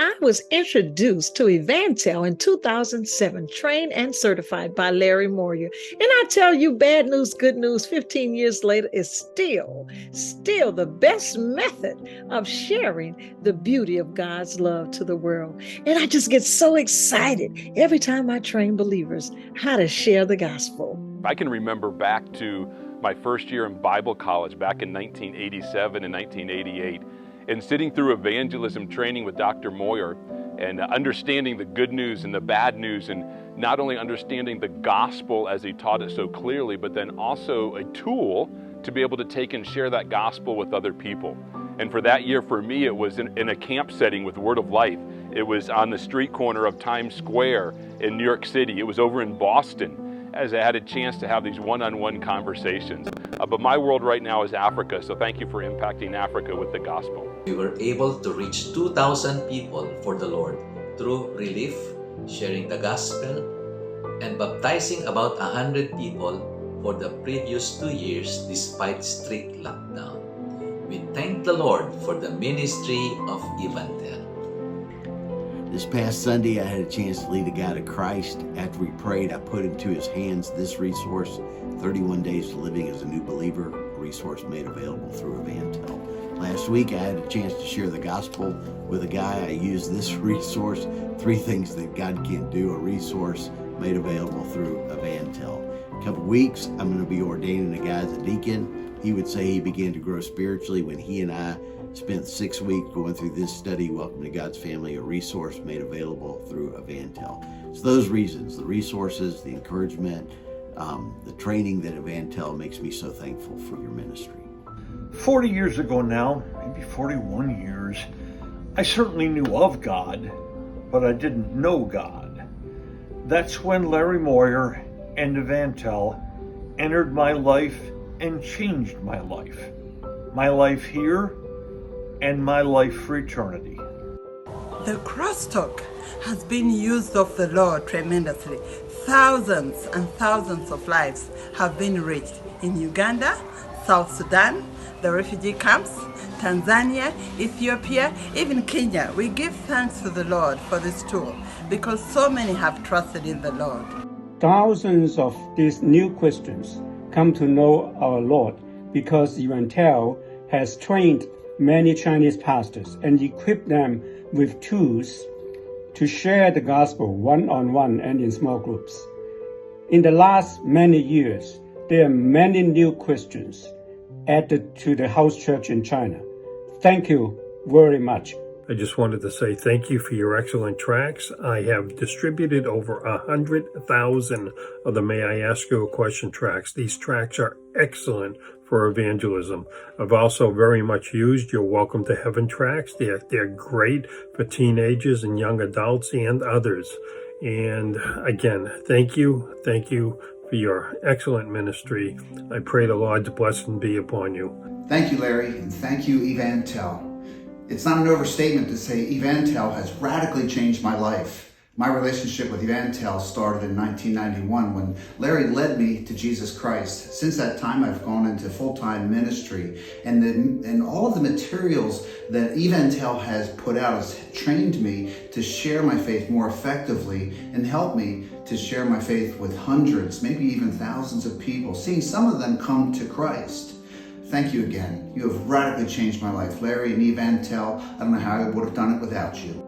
I was introduced to EvanTell in 2007, trained and certified by Larry Moyer. And I tell you, bad news, good news, 15 years later is still the best method of sharing the beauty of God's love to the world. And I just get so excited every time I train believers how to share the gospel. I can remember back to my first year in Bible college back in 1987 and 1988, and sitting through evangelism training with Dr. Moyer and understanding the good news and the bad news, and not only understanding the gospel as he taught it so clearly, but then also a tool to be able to take and share that gospel with other people. And for that year, for me, it was in a camp setting with Word of Life. It was on the street corner of Times Square in New York City. It was over in Boston, as I had a chance to have these one-on-one conversations. But my world right now is Africa, so thank you for impacting Africa with the gospel. We were able to reach 2,000 people for the Lord through relief, sharing the gospel, and baptizing about 100 people for the previous 2 years despite strict lockdown. We thank the Lord for the ministry of EvanTell. This past Sunday, I had a chance to lead a guy to Christ. After we prayed, I put into his hands this resource, 31 Days to Living as a New Believer, a resource made available through EvanTell. Last week, I had a chance to share the gospel with a guy. I used this resource, 3 Things That God Can't Do, a resource made available through EvanTell. In a couple weeks, I'm going to be ordaining a guy as a deacon. He would say he began to grow spiritually when he and I spent 6 weeks going through this study, Welcome to God's Family, a resource made available through EvanTell. So those reasons, the resources, the encouragement, the training that EvanTell makes me so thankful for your ministry. 40 years ago now, maybe 41 years, I certainly knew of God, but I didn't know God. That's when Larry Moyer and EvanTell entered my life and changed my life. My life here and my life for eternity. The crosstalk has been used of the Lord tremendously. Thousands and thousands of lives have been reached in Uganda, South Sudan, the refugee camps, Tanzania, Ethiopia, even Kenya. We give thanks to the Lord for this tool because so many have trusted in the Lord. Thousands of these new Christians come to know our Lord because EvanTell has trained many Chinese pastors and equipped them with tools to share the gospel one-on-one and in small groups. In the last many years, there are many new Christians added to the house church in China. Thank you very much. I just wanted to say thank you for your excellent tracts. I have distributed over 100,000 of the May I Ask You a Question tracts. These tracts are excellent for evangelism. I've also very much used your Welcome to Heaven tracts. They're great for teenagers and young adults and others. And again, thank you for your excellent ministry. I pray the Lord's blessing be upon you. Thank you, Larry, and thank you, EvanTell. It's not an overstatement to say EvanTell has radically changed my life. My relationship with EvanTell started in 1991 when Larry led me to Jesus Christ. Since that time, I've gone into full-time ministry, and all of the materials that EvanTell has put out has trained me to share my faith more effectively and helped me to share my faith with hundreds, maybe even thousands of people, seeing some of them come to Christ. Thank you again. You have radically changed my life. Larry and EvanTell, I don't know how I would have done it without you.